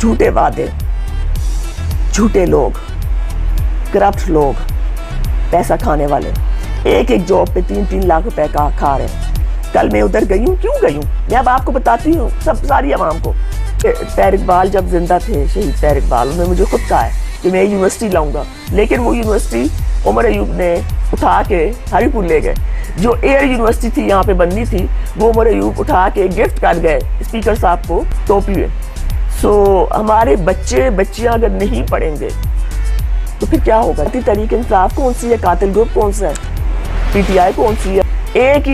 झूठे वादे, झूठे लोग, करप्ट लोग, पैसा खाने वाले एक एक जॉब पे 3-3 लाख रुपए का खा रहे हैं। कल मैं उधर गई हूँ, क्यों गई हूँ मैं अब आपको बताती हूँ, सब सारी आवाम को। तहरीर इकबाल जब जिंदा थे, शहीद तहरीर इकबाल, उन्होंने मुझे खुद कहा है कि मैं यूनिवर्सिटी लाऊंगा, लेकिन वो यूनिवर्सिटी उमर अयूब ने उठा के हरीपुर ले गए। जो एयर यूनिवर्सिटी थी यहाँ पे बननी थी, वो उमर अयूब उठा के गिफ्ट कर गए स्पीकर साहब को टोपी में। सो हमारे बच्चे बच्चियाँ अगर नहीं पढ़ेंगे तो फिर क्या होगा? तहरीक इंसाफ कौन सी है? कातिल ग्रुप कौन सा है? पीटीआई कौन सी है? एक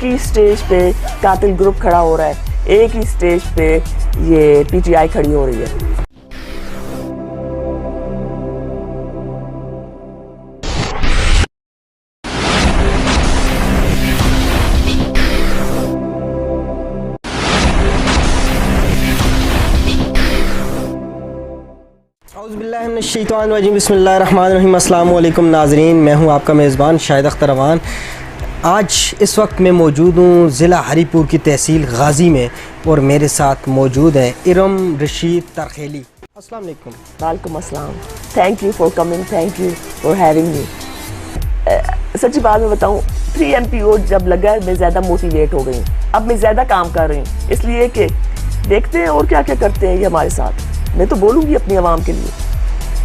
ही स्टेज पे कातिल ग्रुप खड़ा हो रहा है, एक ही स्टेज पे ये पीटीआई खड़ी हो रही है। बिस्मिल्लाहिर्रहमानिर्रहीम। अस्सलाम वालेकुम नाज़रीन, मैं हूं आपका मेज़बान शाहिद अख्तर अवान। आज इस वक्त मैं मौजूद हूं ज़िला हरीपुर की तहसील गाज़ी में और मेरे साथ मौजूद हैं इरम रशीद तरखेली। अस्सलाम वालेकुम। वालेकुम अस्सलाम। Thank you for coming, thank you for having me. सच्ची बात मैं बताऊं, 3 MPO जब लगा मैं ज़्यादा मोटिवेट हो गई हूँ। अब मैं ज़्यादा काम कर रही हूँ, इसलिए कि देखते हैं और क्या क्या करते हैं ये हमारे साथ। मैं तो बोलूँगी अपनी आवाम के लिए।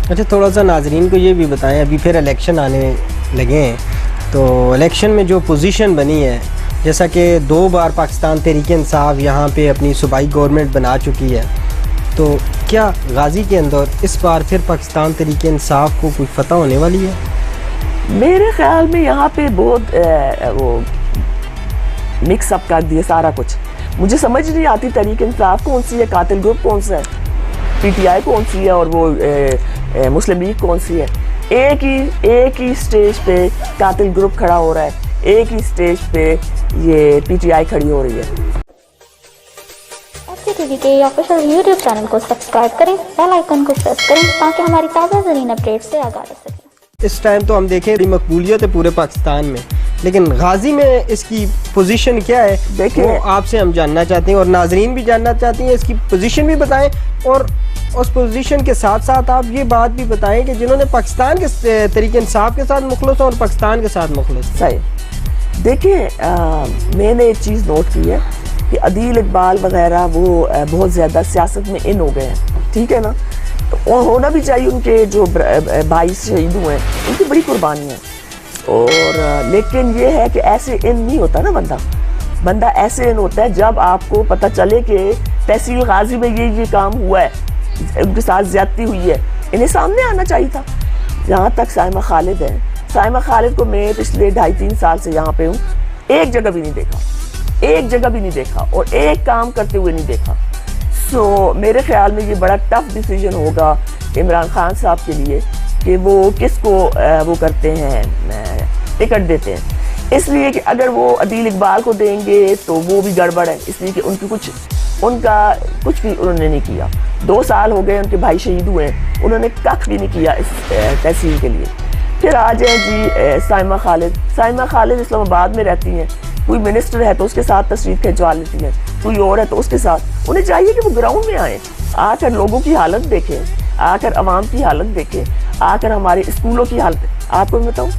अच्छा, थोड़ा सा नाजरीन को ये भी बताएं, अभी फिर इलेक्शन आने लगे हैं, तो इलेक्शन में जो पोजीशन बनी है, जैसा कि 2 बार पाकिस्तान तहरीक इंसाफ यहाँ पे अपनी सूबाई गवर्नमेंट बना चुकी है, तो क्या गाज़ी के अंदर इस बार फिर पाकिस्तान तहरीक इंसाफ को कोई फतह होने वाली है? मेरे ख्याल में यहाँ पे बहुत वो मिक्सअप कर दिया सारा कुछ। मुझे समझ नहीं आती तहरीक इंसाफ कौन सी है, कातिल ग्रुप कौन सा है, पीटीआई कौन सी है और वो मुस्लिम लीग कौन सी है। एक ही स्टेज पे कातिल ग्रुप खड़ा हो रहा है, एक ही स्टेज पे ये पीटीआई खड़ी हो रही है। FCTV के ऑफिशियल यूट्यूब चैनल को सब्सक्राइब करें, बेल आइकन को प्रेस करें ताकि हमारी ताज़ा तरीन अपडेट से आगाह रह सकें। इस टाइम तो हम देखें बड़ी मकबूलियत है पूरे पाकिस्तान में, लेकिन गाज़ी में इसकी पोजीशन क्या है देखिए, वो आपसे हम जानना चाहते हैं और नाजरीन भी जानना चाहती हैं। इसकी पोजीशन भी बताएं और उस पोजीशन के साथ साथ आप ये बात भी बताएं कि जिन्होंने पाकिस्तान के तहरीक इंसाफ के साथ मुखलिस और पाकिस्तान के साथ मुखलिस। सही देखिए, मैंने एक चीज़ नोट की है कि अदील इकबाल वगैरह वो बहुत ज़्यादा सियासत में इन हो गए हैं, ठीक है ना, तो होना भी चाहिए। उनके जो 22 शहीद हुए हैं उनकी बड़ी कुर्बानी है, और लेकिन ये है कि ऐसे इन नहीं होता ना बंदा ऐसे इन होता है जब आपको पता चले कि तहसील गाज़ी में ये काम हुआ है, उनके साथ ज्यादती हुई है, इन्हें सामने आना चाहिए था। जहाँ तक साइमा खालिद है, साइमा खालिद को मैं पिछले 2.5-3 साल से यहाँ पे हूँ, एक जगह भी नहीं देखा और एक काम करते हुए नहीं देखा। सो मेरे ख्याल में ये बड़ा टफ डिसीजन होगा इमरान खान साहब के लिए कि वो किसको वो करते हैं, टिकट देते हैं। इसलिए कि अगर वो अदील इकबाल को देंगे तो वो भी गड़बड़ है, इसलिए कि उनका कुछ भी उन्होंने नहीं किया। 2 साल हो गए उनके भाई शहीद हुए हैं, उन्होंने कख भी नहीं किया इस तहसील के लिए। फिर आ जाए जी साइमा खालिद इस्लामाबाद में रहती हैं, कोई मिनिस्टर है तो उसके साथ तस्वीर खिंचवा लेती है, कोई और है तो उसके साथ। उन्हें चाहिए कि वो ग्राउंड में आए, आकर लोगों की हालत देखें, आकर आवाम की हालत देखें, आकर हमारे स्कूलों की हालत। आपको मैं बताऊँ,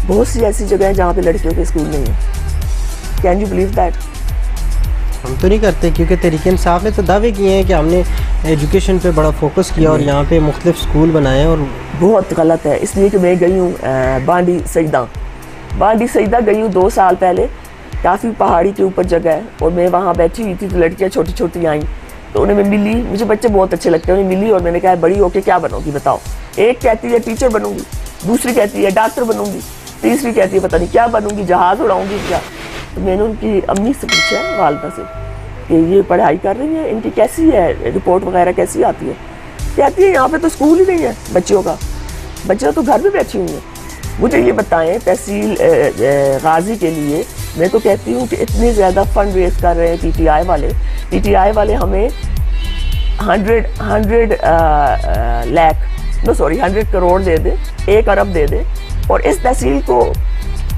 बहुत सी ऐसी जगह हैं जहाँ पे लड़कियों के स्कूल नहीं है। Can you believe that? हम तो नहीं करते, क्योंकि तहरीक इंसाफ ने तो दावे किए हैं कि हमने एजुकेशन पे बड़ा फोकस किया और यहाँ पे मुख्तलिफ स्कूल बनाए, और बहुत गलत है। इसलिए कि मैं गई हूँ बांडी सईदा गई हूँ 2 साल पहले, काफ़ी पहाड़ी के ऊपर जगह है, और मैं वहाँ बैठी हुई थी तो लड़कियाँ छोटी छोटी आईं, तो उन्हें मैं मिली, मुझे बच्चे बहुत अच्छे लगते हैं, उन्हें मिली और मैंने कहा बड़ी होके क्या बनोगी बताओ। एक कहती है टीचर बनूंगी, दूसरी कहती है डॉक्टर बनूंगी, तीसरी कहती है पता नहीं क्या बनूंगी, जहाज़ उड़ाऊंगी क्या। तो मैंने उनकी अम्मी से पूछा, वालदा से, कि ये पढ़ाई कर रही है, इनकी कैसी है रिपोर्ट वगैरह कैसी आती है। कहती है यहाँ पे तो स्कूल ही नहीं है बच्चों का, बच्चे तो घर में बैठी हुई हैं। मुझे ये बताएं, तहसील गाज़ी के लिए मैं तो कहती हूँ कि इतने ज़्यादा फंड रेज कर रहे हैं पीटीआई वाले हमें 100 करोड़ दे दे, 1 अरब दे दे और इस तहसील को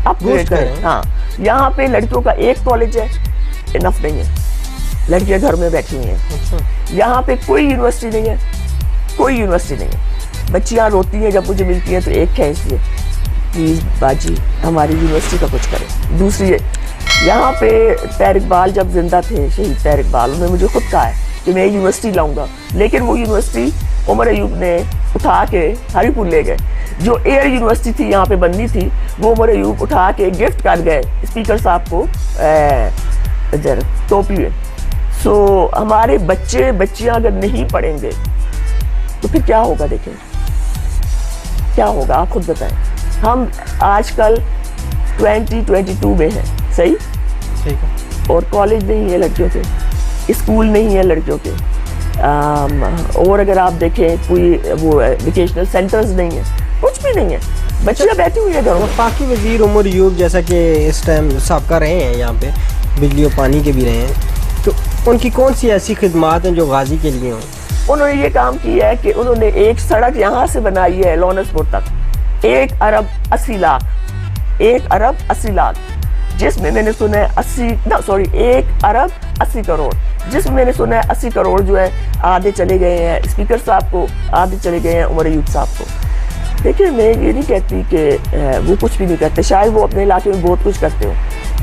अपग्रेड करें। हाँ, यहाँ पे लड़कियों का 1 कॉलेज है, इनफ नहीं है। लड़कियां घर में बैठी हुई हैं। यहाँ पे कोई यूनिवर्सिटी नहीं है, कोई यूनिवर्सिटी नहीं है। बच्चियां रोती हैं जब मुझे मिलती हैं तो एक कहती है प्लीज बाजी हमारी यूनिवर्सिटी का कुछ करें। दूसरी है यहाँ पे तैर इकबाल जब जिंदा थे, शहीद तैर इकबाल, उन्होंने मुझे खुद कहा है कि मैं यूनिवर्सिटी लाऊंगा, लेकिन वो यूनिवर्सिटी उमर अयूब ने उठा के हरीपुर ले गए। जो एयर यूनिवर्सिटी थी यहाँ पे बननी थी, वो उमर अयूब उठा के गिफ्ट कर गए स्पीकर साहब को इधर टोपी में। सो हमारे बच्चे बच्चियाँ अगर नहीं पढ़ेंगे तो फिर क्या होगा? देखें क्या होगा, आप खुद बताएं। हम आजकल 2022 में हैं, सही? ठीक है। और कॉलेज नहीं है लड़कियों के, स्कूल नहीं है लड़कियों के, और अगर आप देखें कोई वो एजुकेशनल सेंटर्स नहीं है, कुछ भी नहीं है, बच्चियाँ बैठी हुई है घरों में। वफाकी वजीर उमर अयूब जैसा कि इस टाइम साबका रहे हैं, यहाँ पे बिजली और पानी के भी रहे हैं, तो उनकी कौन सी ऐसी खिदमात हैं जो गाजी के लिए हों? उन्होंने ये काम किया है कि उन्होंने एक सड़क यहाँ से बनाई है लोनसपुर तक, 1 अरब 80 लाख, 1 अरब 80 लाख, जिसमें मैंने सुना है 1 अरब 80 करोड़, जिसमें मैंने सुना है 80 करोड़ जो है आधे चले गए हैं स्पीकर साहब को, आधे चले गए हैं उमर अयूब साहब को। देखिए मैं ये नहीं कहती कि वो कुछ भी नहीं करते, शायद वो अपने इलाके में बहुत कुछ करते हो,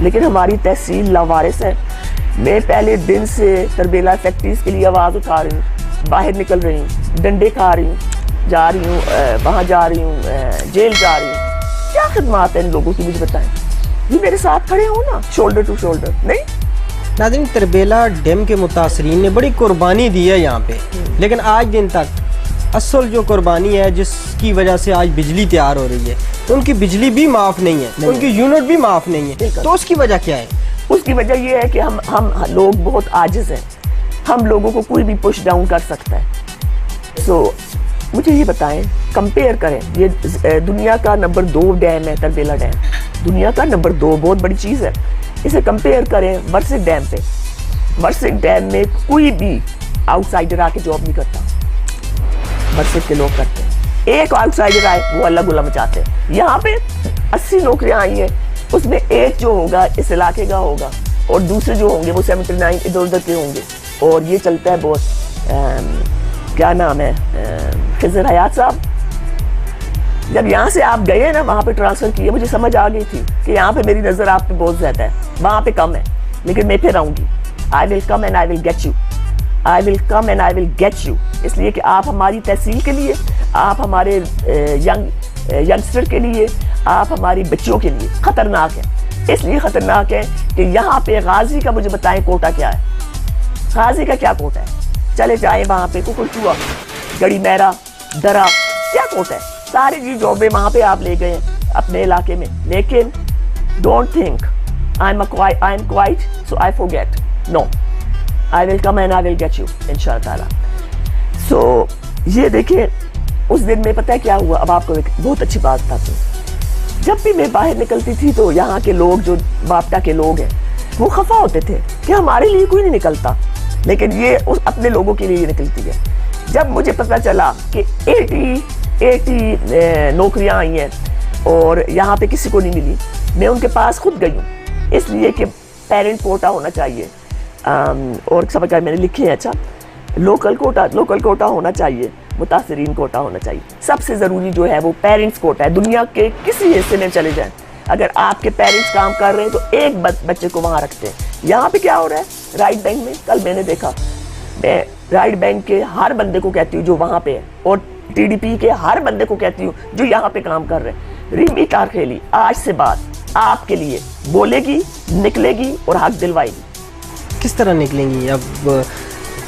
लेकिन हमारी तहसील लावारिस है। मैं पहले दिन से तरबेला फैक्ट्रीज के लिए आवाज़ उठा रही हूँ, बाहर निकल रही हूँ, डंडे खा रही हूँ, जा रही हूँ वहाँ जा रही हूँ, जेल जा रही हूँ। क्या खिदमत है इन लोगों की, मुझे बताएं। ये मेरे साथ खड़े हो ना, शोल्डर टू शोल्डर। नहीं नाज़रीन, तरबेला डैम के मुतासरीन ने बड़ी कुर्बानी दी है यहाँ पे, लेकिन आज दिन तक असल जो कुर्बानी है जिसकी वजह से आज बिजली तैयार हो रही है, तो उनकी बिजली भी माफ़ नहीं है, उनकी यूनिट भी माफ़ नहीं है। तो उसकी वजह क्या है? उसकी वजह ये है कि हम लोग बहुत आजिज हैं, हम लोगों को कोई भी पुश डाउन कर सकता है। सो मुझे ये बताएं, कंपेयर करें, ये दुनिया का नंबर 2 डैम है तरबेला डैम, दुनिया का नंबर 2, बहुत बड़ी चीज़ है। इसे कंपेयर करें वर्सिक डैम पे। वर्सिक डैम में कोई भी आउटसाइडर आके जॉब नहीं करता, वर्सिक के लोग करते हैं। एक आउटसाइडर आए वो अल्लाह गुला मचाते हैं। यहाँ पे 80 नौकरियाँ आई हैं, उसमें एक जो होगा इस इलाके का होगा और दूसरे जो होंगे वो 79 इधर उधर के होंगे। और ये चलता है बहुत, क्या नाम है, खिज़र हयात साहब। जब यहाँ से आप गए ना, वहाँ पे ट्रांसफ़र किए, मुझे समझ आ गई थी कि यहाँ पे मेरी नज़र आप पे बहुत ज़्यादा है, वहाँ पे कम है, लेकिन मैं फिर आऊँगी। आई will come and I will get you, I will come and I will get you. इसलिए कि आप हमारी तहसील के लिए, आप हमारे यंगस्टर के लिए, आप हमारी बच्चियों के लिए ख़तरनाक है। इसलिए ख़तरनाक है कि यहाँ पे गाजी का मुझे बताएं कोटा क्या है, गाजी का क्या कोटा है? चले जाए वहाँ पे कुकुलचुआ, गड़ी मैरा, दरा, क्या कोटा है? सारी जी जॉबें वहाँ पे आप ले गए अपने इलाके में, लेकिन don't think I am quite so I forget, no, I will come and I will get you इंशाअल्लाह ताला। सो ये देखिए, उस दिन में पता है क्या हुआ, अब आपको एक बहुत अच्छी बात बताती हूँ। जब भी मैं बाहर निकलती थी तो यहाँ के लोग, जो बापटा के लोग हैं, वो खफा होते थे कि हमारे लिए कोई नहीं निकलता, लेकिन ये उस अपने लोगों के लिए निकलती है। जब मुझे पता चला कि 80 नौकरियां आई हैं और यहाँ पे किसी को नहीं मिली, मैं उनके पास खुद गई हूँ, इसलिए कि पेरेंट कोटा होना चाहिए। और सब मैंने लिखे हैं, अच्छा लोकल कोटा होना चाहिए, मुतासरीन कोटा होना चाहिए। सबसे ज़रूरी जो है वो पेरेंट्स कोटा है। दुनिया के किसी हिस्से में चले जाएं, अगर आपके पेरेंट्स काम कर रहे हैं तो एक बच्चे को वहाँ रखते हैं। यहाँ पे क्या हो रहा है राइट बैंक में, कल मैंने देखा, मैं राइट बैंक के हर बंदे को कहती हूँ जो वहाँ पे है, और TDP के हर बंदे को कहती हूँ जो यहाँ पे काम कर रहे हैं, रिमी तारखेली आज से बात आपके लिए बोलेगी, निकलेगी और हक दिलवाएगी। किस तरह निकलेंगी? अब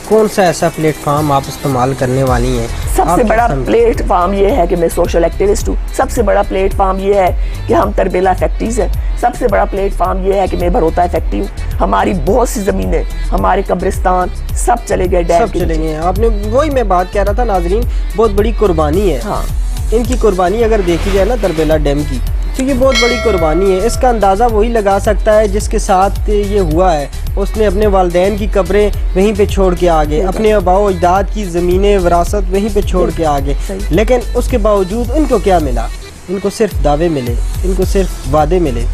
कौन सा ऐसा प्लेटफॉर्म आप इस्तेमाल करने वाली हैं? सबसे बड़ा प्लेटफॉर्म ये है कि मैं सोशल एक्टिविस्ट हूँ। सबसे बड़ा प्लेटफॉर्म ये है कि हम तरबेला फैक्ट्रीज हैं। सबसे बड़ा प्लेटफॉर्म ये है कि मैं भरोता फैक्ट्री हूँ। हमारी बहुत सी ज़मीनें, हमारे कब्रिस्तान सब चले गए, डैम सब चले गए। आपने वही मैं बात कह रहा था नाजरीन, बहुत बड़ी कुर्बानी है। हाँ, इनकी कुर्बानी अगर देखी जाए ना तरबेला डैम की, तो ये बहुत बड़ी कुर्बानी है। इसका अंदाज़ा वही लगा सकता है जिसके साथ ये हुआ है। उसने अपने वालिदैन की कब्रें वहीं पे छोड़ के आ गए, अपने आबाओ अजदाद की ज़मीनें विरासत वहीं पे छोड़ के आ गए, लेकिन उसके बावजूद इनको क्या मिला? इनको सिर्फ दावे मिले, इनको सिर्फ वादे मिले।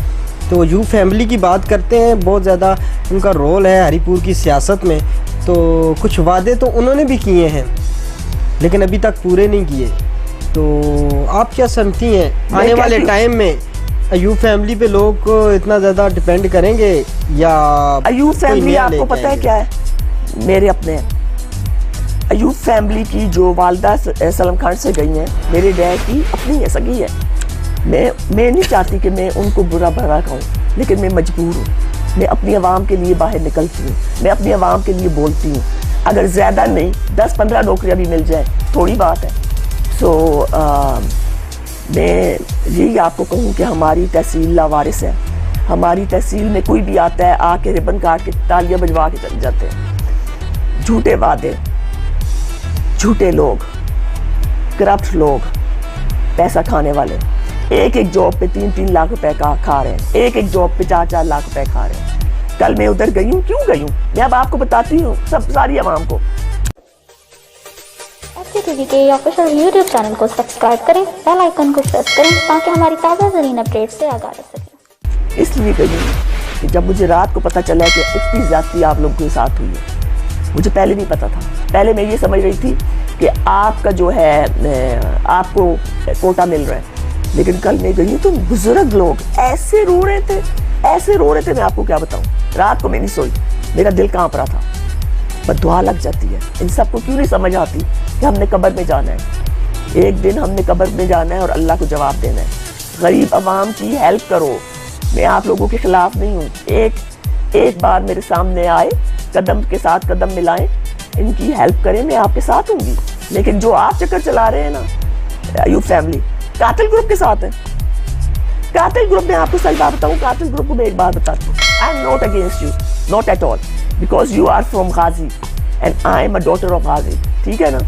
तो यू फैमिली की बात करते हैं, बहुत ज़्यादा उनका रोल है हरिपुर की सियासत में। तो कुछ वादे तो उन्होंने भी किए हैं लेकिन अभी तक पूरे नहीं किए। तो आप क्या समझती हैं आने वाले टाइम में अयूब फैमिली पे लोग इतना ज़्यादा डिपेंड करेंगे या अयूब फैमिली आपको पता है क्या है? मेरे अपने अयूब फैमिली की जो वालदा सलम खान से गई हैं, मेरे डैड की अपनी है, सगी है। मैं नहीं चाहती कि मैं उनको बुरा भला कहूँ, लेकिन मैं मजबूर हूँ। मैं अपनी आवाम के लिए बाहर निकलती हूँ, मैं अपनी आवाम के लिए बोलती हूँ। अगर ज़्यादा नहीं 10-15 नौकरियाँ भी मिल जाए थोड़ी बात है। सो मैं यही आपको कहूँ कि हमारी तहसील लावारिस है। हमारी तहसील में कोई भी आता है आके रिबन काट के तालियां बजवा के चले जाते हैं। झूठे वादे, झूठे लोग, करप्ट लोग, पैसा खाने वाले। एक एक जॉब पे 3-3 लाख रुपए का खा रहे हैं, एक एक जॉब पे 4-4 लाख रुपए खा रहे हैं। कल मैं उधर गई हूँ, क्यों गई हूँ मैं अब आपको बताती हूँ, सब सारी आवाम को। FCTV के ऑफिशियल यूट्यूब चैनल को सब्सक्राइब करें, बेल आइकन को प्रेस करें ताकि हमारी ताज़ा तरीन अपडेट से आगाह रह सकें। इसलिए गई कि जब मुझे रात को पता चला कि इतनी ज्यादती आप लोगों के साथ हुई है, मुझे पहले नहीं पता था। पहले मैं ये समझ रही थी कि आपका जो है आपको कोटा मिल रहा है, लेकिन कल मैं गई तो बुजुर्ग लोग ऐसे रो रहे थे, ऐसे रो रहे थे, मैं आपको क्या बताऊं। रात को मैं नहीं सोई, मेरा दिल कांप रहा था। पर दुआ लग जाती है। इन सबको क्यों नहीं समझ आती कि हमने कब्र में जाना है, एक दिन हमने कब्र में जाना है और अल्लाह को जवाब देना है। गरीब आवाम की हेल्प करो, मैं आप लोगों के खिलाफ नहीं हूँ। एक बार मेरे सामने आए, कदम के साथ कदम मिलाएं, इनकी हेल्प करें, मैं आपके साथ होंगी। लेकिन जो आप चक्कर चला रहे हैं ना, अयूब फैमिली कातिल ग्रुप के साथ है। कातिल ग्रुप में आपको सही बात बताऊं, कातिल ग्रुप को मैं एक बात बताती हूँ, I am not against you, not at all, because you are from Ghazi and I am a daughter of Ghazi, ठीक है ना।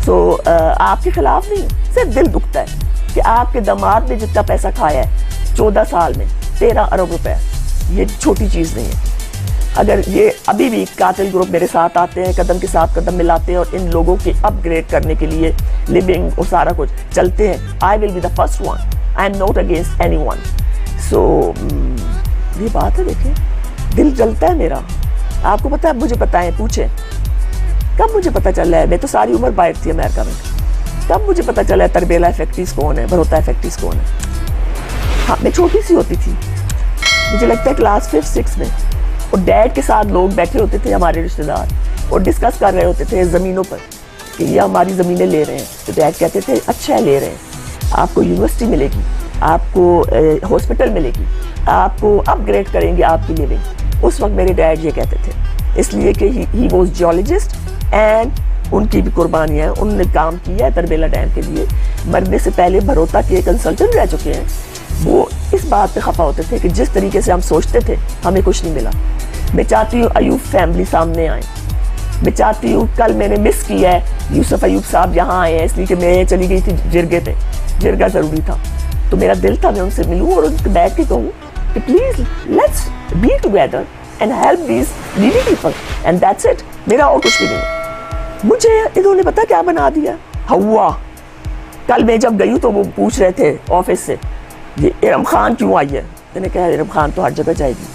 सो आपके खिलाफ नहीं, सिर्फ दिल दुखता है कि आपके दामाद ने जितना पैसा खाया है 14 साल में 13 अरब रुपए, ये छोटी चीज़ नहीं है। अगर ये अभी भी कातिल ग्रुप मेरे साथ आते हैं, कदम के साथ कदम मिलाते हैं और इन लोगों के अपग्रेड करने के लिए लिविंग और सारा कुछ चलते हैं, I will be the first one, I am not against anyone. So ये बात है, देखिए दिल जलता है मेरा। आपको पता है, मुझे पता है, पूछे कब मुझे पता चला है, मैं तो सारी उम्र बाहर थी अमेरिका में, कब मुझे पता चला है तरबेला फैक्ट्रीज कौन है, भरोता फैक्ट्रीज कौन है। हाँ, मैं छोटी सी होती थी, मुझे लगता है क्लास 5-6 में, और डैड के साथ लोग बैठे होते थे हमारे रिश्तेदार और डिस्कस कर रहे होते थे ज़मीनों पर कि ये हमारी ज़मीनें ले रहे हैं। तो डैड कहते थे अच्छा है, ले रहे हैं, आपको यूनिवर्सिटी मिलेगी, आपको हॉस्पिटल मिलेगी, आपको अपग्रेड करेंगे आपकी लिविंग। उस वक्त मेरे डैड ये कहते थे, इसलिए कि ही वॉज जियोलॉजिस्ट एंड उनकी भी कुर्बानियाँ हैं, उन्होंने काम किया है तरबेला डैम के लिए। मरने से पहले भरोता के कंसल्टेंट रह चुके हैं। वो इस बात पे खफा होते थे कि जिस तरीके से हम सोचते थे हमें कुछ नहीं मिला। मैं चाहती हूँ अयूब फैमिली सामने आए, मैं चाहती हूँ, कल मैंने मिस किया है यूसुफ अयूब साहब यहाँ आए हैं इसलिए कि मैं चली गई थी जिरगे पे, जिरगा ज़रूरी था, तो मेरा दिल था मैं उनसे मिलूँ और उनसे बैठ के कहूँ कि please let's be together and help these needy people and that's it. मेरा और कुछ भी नहीं। मुझे इन्होंने पता क्या बना दिया, हवा। कल मैं जब गई तो वो पूछ रहे थे ऑफिस से ये इरम खान क्यों आई है, मैंने कहा इरम खान तो हर जगह जाएगी।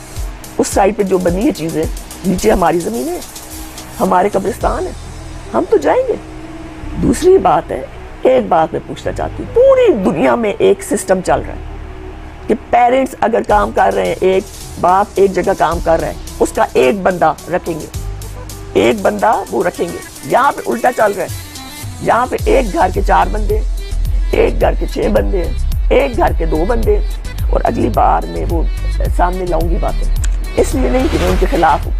उस साइड पे जो बनी है चीज़ें, नीचे हमारी ज़मीन है, हमारे कब्रिस्तान है, हम तो जाएंगे। दूसरी बात है, एक बात मैं पूछना चाहती हूँ, पूरी दुनिया में एक सिस्टम चल रहा है कि पेरेंट्स अगर काम कर रहे हैं, एक बाप एक जगह काम कर रहा है, उसका एक बंदा रखेंगे, एक बंदा वो रखेंगे। यहाँ पे उल्टा चल रहा है, यहाँ पे एक घर के 4 बंदे, एक घर के 6 बंदे, एक घर के 2 बंदे। और अगली बार मैं वो सामने लाऊंगी बातें, इसलिए नहीं कि मैं उनके खिलाफ हूँ,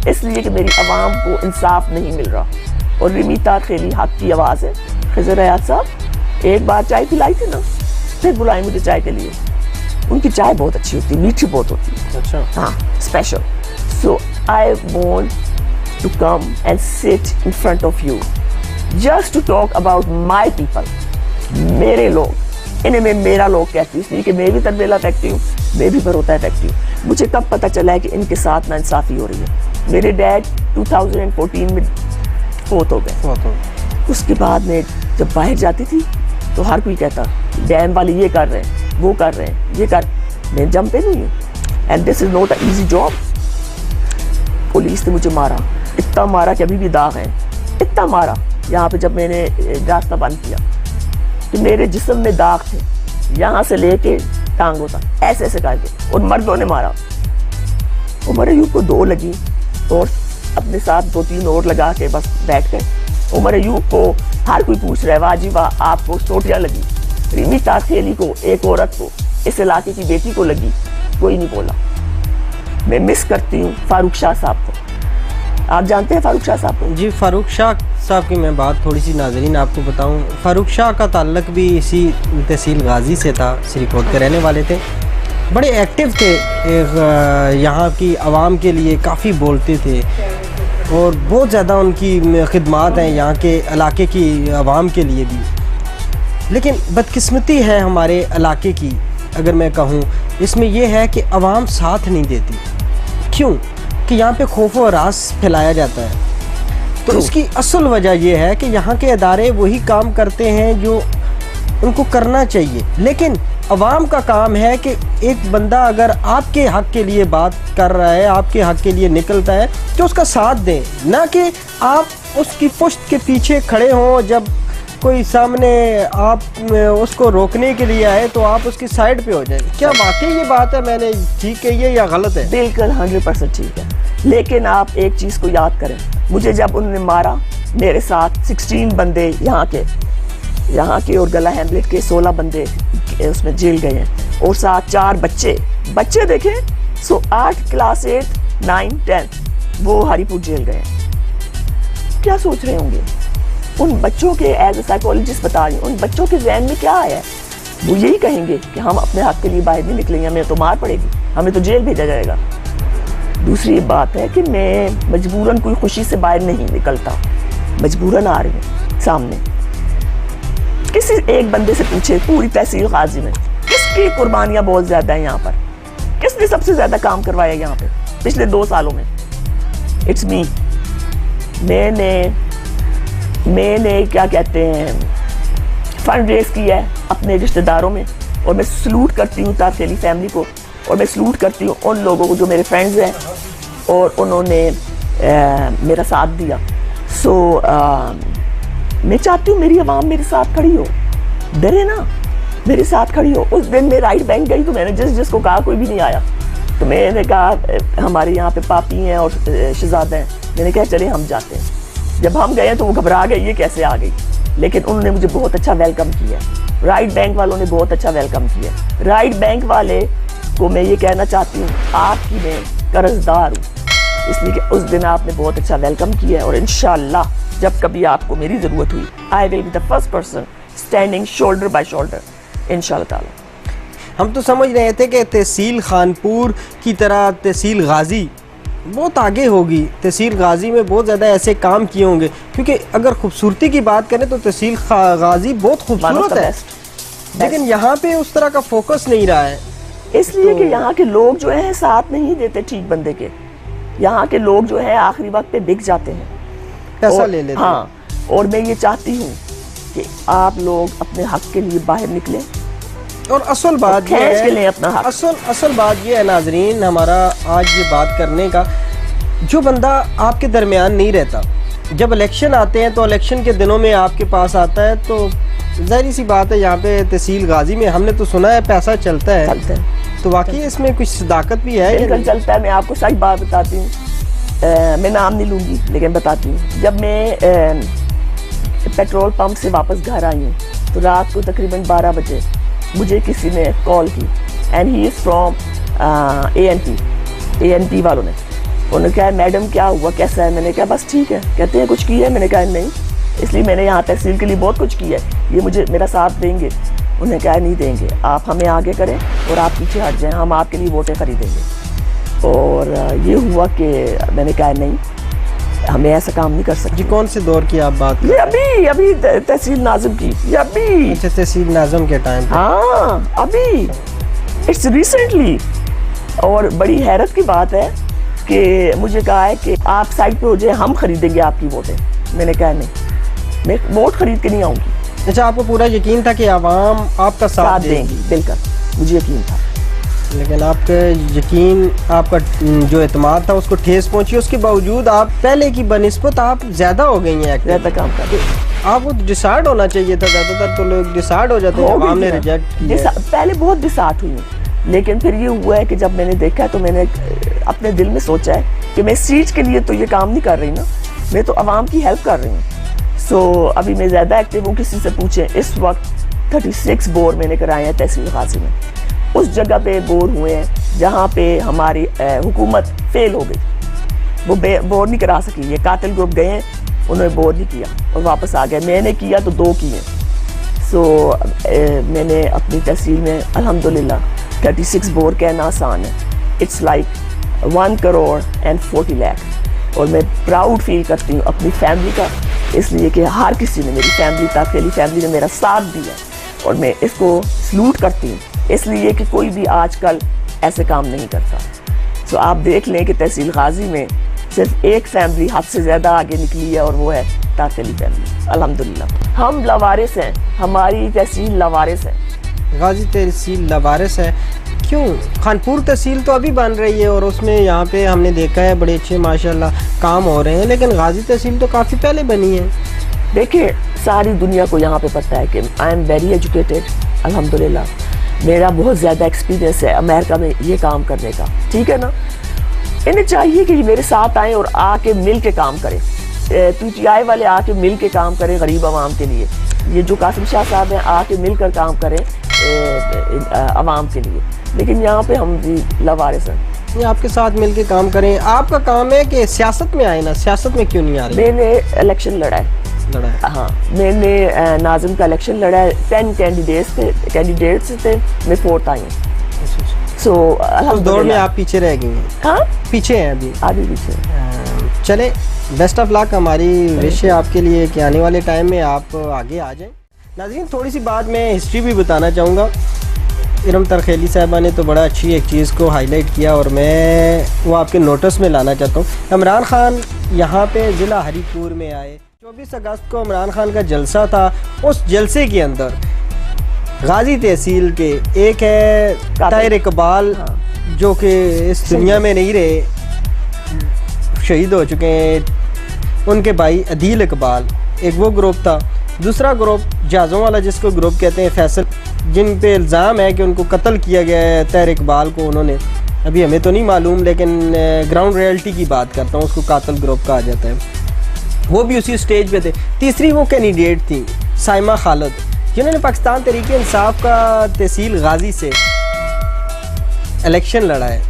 इसलिए कि मेरी आवाम को इंसाफ नहीं मिल रहा। और रिमीता खेली हक की आवाज़ है। खिज़र हयात साहब एक बार चाय पिलाई थी ना, फिर बुलाए मुझे चाय के लिए। उनकी चाय बहुत अच्छी होती है, मीठी बहुत होती है। अच्छा, हाँ, special. So I want to come and sit in front of you just to talk about my people, मेरे लोग। इन्हें मैं मेरा लोग कहती हूँ इसलिए कि मैं भी तरबेला फैक्ट्री हूँ, मैं भी भरोता फैक्ट्री हूँ। मुझे कब पता चला है कि इनके साथ नाइंसाफ़ी हो रही है। मेरे डैड 2014 में फोत हो गए। उसके बाद में जब बाहर जाती थी तो हर कोई कहता डैम वाले ये कर रहे हैं, वो कर रहे हैं, ये कर। मैं जम पे नहीं हूँ, and this is not a easy job. Police ने मुझे मारा, इतना मारा कि अभी भी दाग हैं, इतना मारा यहाँ पे जब मैंने रास्ता बंद किया कि मेरे जिस्म में दाग थे, यहाँ से लेके टांगों तक ऐसे ऐसे करके, और मर्दों ने मारा। उमर अयूब को 2 लगी और अपने साथ 2-3 और लगा के बस बैठ गए। उमर अयूब को हर कोई पूछ रहा है, वाजी वाह आपको चोटियाँ लगी, रिमी ताखेली को, एक औरत को, इस इलाके की बेटी को लगी, कोई नहीं बोला। मैं मिस करती हूँ फारूक शाह साहब को। आप जानते हैं फारूक शाह साहब को? जी, फारूक शाह साहब की मैं बात थोड़ी सी नाज़रीन आपको बताऊं। फारूक शाह का ताल्लुक भी इसी तहसील गाजी से था, सिरीकोट के रहने वाले थे, बड़े एक्टिव थे, यहाँ की आवाम के लिए काफ़ी बोलते थे और बहुत ज़्यादा उनकी खिदमात हैं यहाँ के इलाके की आवाम के लिए भी। लेकिन बदकिस्मती है हमारे इलाके की, अगर मैं कहूँ, इसमें यह है कि आवाम साथ नहीं देती। क्यों? कि यहाँ पे खौफ व हरास फैलाया जाता है। तो इसकी असल वजह यह है कि यहाँ के अदारे वही काम करते हैं जो उनको करना चाहिए, लेकिन अवाम का काम है कि एक बंदा अगर आपके हक़ के लिए बात कर रहा है, आपके हक़ के लिए निकलता है, तो उसका साथ दें, ना कि आप उसकी पुश्त के पीछे खड़े हों। जब कोई सामने आप उसको रोकने के लिए आए तो आप उसकी साइड पे हो जाए। क्या वाकई ये बात है, मैंने ठीक कही है या गलत है? बिल्कुल 100% ठीक है, लेकिन आप एक चीज़ को याद करें, मुझे जब उन्होंने मारा, मेरे साथ 16 बंदे यहाँ के और गला हैमलेट के 16 बंदे उसमें जेल गए हैं, और साथ 4 बच्चे देखें, 8 क्लास 8, 9, 10 वो हरीपुर जेल गए हैं। क्या सोच रहे होंगे उन बच्चों के? एज ए साइकोलॉजिस्ट बता रही हूँ, उन बच्चों के जहन में क्या आया है? वो यही कहेंगे कि हम अपने हक के लिए बाहर नहीं निकलेंगे, हमें तो मार पड़ेगी, हमें तो जेल भेजा जाएगा। दूसरी बात है कि मैं मजबूरन कोई खुशी से बाहर नहीं निकलता, मजबूरन आ रही हूँ सामने। किसी एक बंदे से पूछे पूरी तहसील गाजी में किसकी कुर्बानियाँ बहुत ज़्यादा है यहाँ पर, किसने सबसे ज़्यादा काम करवाया यहाँ पे पिछले 2 सालों में? It's me. मैंने क्या कहते हैं, फंड रेज किया है अपने रिश्तेदारों में, और मैं सलूट करती हूँ ताखेली फैमिली को, और मैं सलूट करती हूँ उन लोगों को जो मेरे फ्रेंड्स हैं और उन्होंने मेरा साथ दिया। सो मैं चाहती हूँ मेरी आवाम मेरे साथ खड़ी हो, डरे ना, मेरे साथ खड़ी हो। उस दिन मैं राइट बैंक गई तो मैंने जिसको कहा कोई भी नहीं आया, तो मैंने कहा हमारे यहाँ पे पापी हैं और शहजादा हैं, मैंने कहा चले हम जाते हैं। जब हम गए तो वो घबरा गई, ये कैसे आ गई, लेकिन उन्होंने मुझे बहुत अच्छा वेलकम किया। राइट बैंक वालों ने बहुत अच्छा वेलकम किया। राइट बैंक वाले को मैं ये कहना चाहती हूँ, आपकी मैं कर्जदार हूँ, इसलिए कि उस दिन आपने बहुत अच्छा वेलकम किया है, और इंशाल्लाह जब कभी आपको मेरी ज़रूरत हुई, I will be the first person standing shoulder by shoulder, इंशाल्लाह ताला। हम तो समझ रहे थे कि तहसील खानपुर की तरह तहसील गाजी बहुत आगे होगी, तहसील गाजी में बहुत ज़्यादा ऐसे काम किए होंगे, क्योंकि अगर खूबसूरती की बात करें तो तहसील गाजी बहुत खूबसूरत है, लेकिन यहाँ पे उस तरह का फोकस नहीं रहा है, इसलिए कि यहाँ के लोग जो हैं साथ नहीं देते ठीक बंदे के। यहाँ के लोग जो हैं आखिरी वक्त पे बिक जाते हैं, पैसा ले लेते हैं। हाँ, और मैं ये चाहती हूँ कि आप लोग अपने हक के लिए बाहर निकलें, और असल बात ये है, अपना हक। असल बात ये है नाजरीन, हमारा आज ये बात करने का, जो बंदा आपके दरमियान नहीं रहता, जब इलेक्शन आते हैं तो इलेक्शन के दिनों में आपके पास आता है, तो ज़ाहिर सी बात है यहाँ पे तहसील गाजी में हमने तो सुना है पैसा चलता है, तो वाकई इसमें कुछ सदाकत भी है। बिल्कुल चलता है। मैं आपको सही बात बताती हूँ, मैं नाम नहीं लूँगी लेकिन बताती हूँ। जब मैं पेट्रोल पंप से वापस घर आई हूँ तो रात को तकरीबन 12 बजे मुझे किसी ने कॉल की, and he is from ANP वालों ने। उन्होंने कहा मैडम क्या हुआ, कैसा है? मैंने कहा बस ठीक है। कहते हैं कुछ किया है? मैंने कहा नहीं, इसलिए मैंने यहाँ तहसील के लिए बहुत कुछ किया है, ये मुझे मेरा साथ देंगे? उन्हें कहा नहीं देंगे, आप हमें आगे करें और आप पीछे हट जाएं, हम आपके लिए वोटें खरीदेंगे। और ये हुआ कि मैंने कहा नहीं, हमें ऐसा काम नहीं कर सकते। जी, कौन से दौर की आप बात? ये अभी तहसील नाज़िम की, ये अभी तहसील नाज़िम के टाइम। हाँ, अभी इट्स रिसेंटली। और बड़ी हैरत की बात है कि मुझे कहा है कि आप साइड पे हो जाए, हम खरीदेंगे आपकी वोटें। मैंने कहा नहीं, मैं वोट खरीद के नहीं आऊँगी। अच्छा, आपको पूरा यकीन था कि आवाम आपका साथ देंगी? बिल्कुल, मुझे यकीन था। लेकिन आपका यकीन, आपका जो एतमाद था उसको ठेस पहुंची, उसके बावजूद आप पहले की बनिस्बत आप ज़्यादा हो गई हैं, ज़्यादा काम कर। आपको डिसाइड होना चाहिए था, ज़्यादातर तो लोग डिसाइड हो जाते हैं, आवाम ने रिजेक्ट किया। पहले बहुत डिसाइड हुई, लेकिन फिर ये हुआ है कि जब मैंने देखा तो मैंने अपने दिल में सोचा है कि मैं इस चीज़ के लिए तो ये काम नहीं कर रही ना, मैं तो आवाम की हेल्प कर रही हूँ। सो अभी मैं ज़्यादा एक्टिव हूँ। किसी से पूछें, इस वक्त 36 बोर मैंने कराए हैं तहसील गाजी में। उस जगह पे बोर हुए हैं जहाँ पे हमारी हुकूमत फेल हो गई, वो बोर नहीं करा सकी। ये कातिल ग्रुप गए हैं, उन्होंने बोर नहीं किया और वापस आ गए। मैंने किया तो 2 किए। सो मैंने अपनी तहसील में अल्हम्दुलिल्लाह 36 बोर कहना आसान है, it's like 1 crore and 40 lakh. और मैं प्राउड फील करती हूँ अपनी फैमिली का, इसलिए कि हर किसी ने, मेरी फैमिली तक मेरी फैमिली ने मेरा साथ दिया और मैं इसको सलूट करती हूँ, इसलिए कि कोई भी आजकल ऐसे काम नहीं करता। सो आप देख लें कि तहसील गाजी में सिर्फ एक फैमिली हद से ज़्यादा आगे निकली है और वो है तातली फैमिली। अल्हम्दुलिल्लाह हम लवारिस हैं, हमारी तहसील लवारिस है। गाजी तहसील लवारिस है, क्यों? खानपुर तहसील तो अभी बन रही है और उसमें यहाँ पे हमने देखा है बड़े अच्छे माशाल्लाह काम हो रहे हैं, लेकिन गाजी तहसील तो काफ़ी पहले बनी है। देखिए, सारी दुनिया को यहाँ पे पता है कि आई एम वेरी एजुकेटेड, अल्हम्दुलिल्लाह। मेरा बहुत ज़्यादा एक्सपीरियंस है अमेरिका में ये काम करने का, ठीक है ना। इन्हें चाहिए कि मेरे साथ आएँ और आके मिल के काम करें। PTI वाले आके मिल के काम करें गरीब आवाम के लिए। ये जो कासिम शाह साहब हैं आके मिलकर काम करें आवाम के लिए, लेकिन यहाँ पे हम जी लवारिस हैं। ये आपके साथ मिलके काम करें। आपका काम है कि सियासत में आए ना, सियासत में क्यों नहीं आ रही? मैंने इलेक्शन लड़ा है। हाँ, मैंने नाज़िम का इलेक्शन लड़ा है। 10 कैंडिडेट्स थे, मैं 4th आई हूँ। सो उस दौर में आप पीछे रह गई हैं? हाँ, पीछे हैं अभी, आगे पीछे। चले, बेस्ट ऑफ लक। हमारी विश है आपके लिए कि आने वाले टाइम में आप आगे आ जाएं। नाज़रीन, थोड़ी सी बात मैं हिस्ट्री भी बताना चाहूँगा। इरम तरखेली साहिबा ने तो बड़ा अच्छी एक चीज़ को हाईलाइट किया और मैं वो आपके नोटिस में लाना चाहता हूँ। इमरान खान यहाँ पे ज़िला हरीपुर में आए। 24 अगस्त को इमरान खान का जलसा था। उस जलसे के अंदर गाजी तहसील के एक है ताहिर इकबाल, जो कि इस दुनिया में नहीं रहे, शहीद हो चुके हैं। उनके भाई अदील इकबाल, एक वो ग्रुप था। दूसरा ग्रुप जहाज़ों वाला, जिसको ग्रुप कहते हैं, फैसल, जिन पे इल्ज़ाम है कि उनको कत्ल किया गया है ताहिर इकबाल को उन्होंने। अभी हमें तो नहीं मालूम, लेकिन ग्राउंड रियलिटी की बात करता हूँ, उसको कातिल ग्रुप कहा जाता है। वो भी उसी स्टेज पे थे। तीसरी वो कैंडिडेट थी साइमा खालिद, जिन्होंने पाकिस्तान तहरीक इंसाफ का तहसील गाजी से इलेक्शन लड़ा है।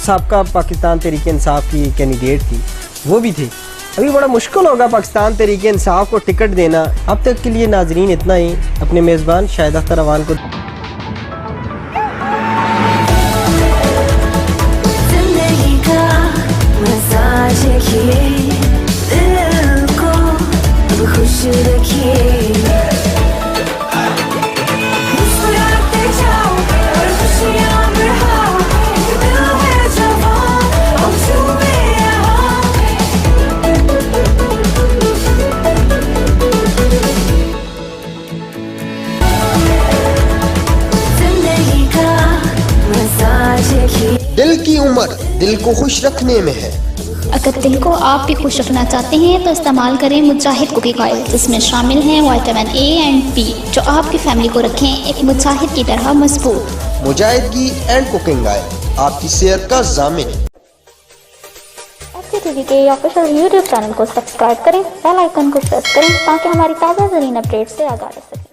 साबका पाकिस्तान तहरीक इंसाफ की कैंडिडेट थी, वो भी थी। अभी बड़ा मुश्किल होगा पाकिस्तान तहरीक इंसाफ को टिकट देना। अब तक के लिए नाजरीन इतना ही। अपने मेज़बान शाहिद अख्तर अवान को खुश रखिए, मुस्कुराते जाओ और खुशियाँ बढ़ाओ, दिल है जवान और झूमे रहो। जिंदगी का मसाज किए। दिल की उम्र दिल को खुश रखने में है। अगर दिल को आप भी खुश रखना चाहते हैं तो इस्तेमाल करें मुजाहिद कुकिंग ऑयल, जिसमें शामिल हैं विटामिन A एंड B, जो आपकी फैमिली को रखें एक मुजाहिद की तरह मजबूत। मुजाहिदगी एंड कुकिंग ऑयल आपकी सेहत का ज़ामिन। FCTV के ऑफिशियल YouTube चैनल को सब्सक्राइब करें, बेल आइकन को प्रेस करें ताकि हमारी ताज़ा तरीन अपडेट से आगाह रह सकें।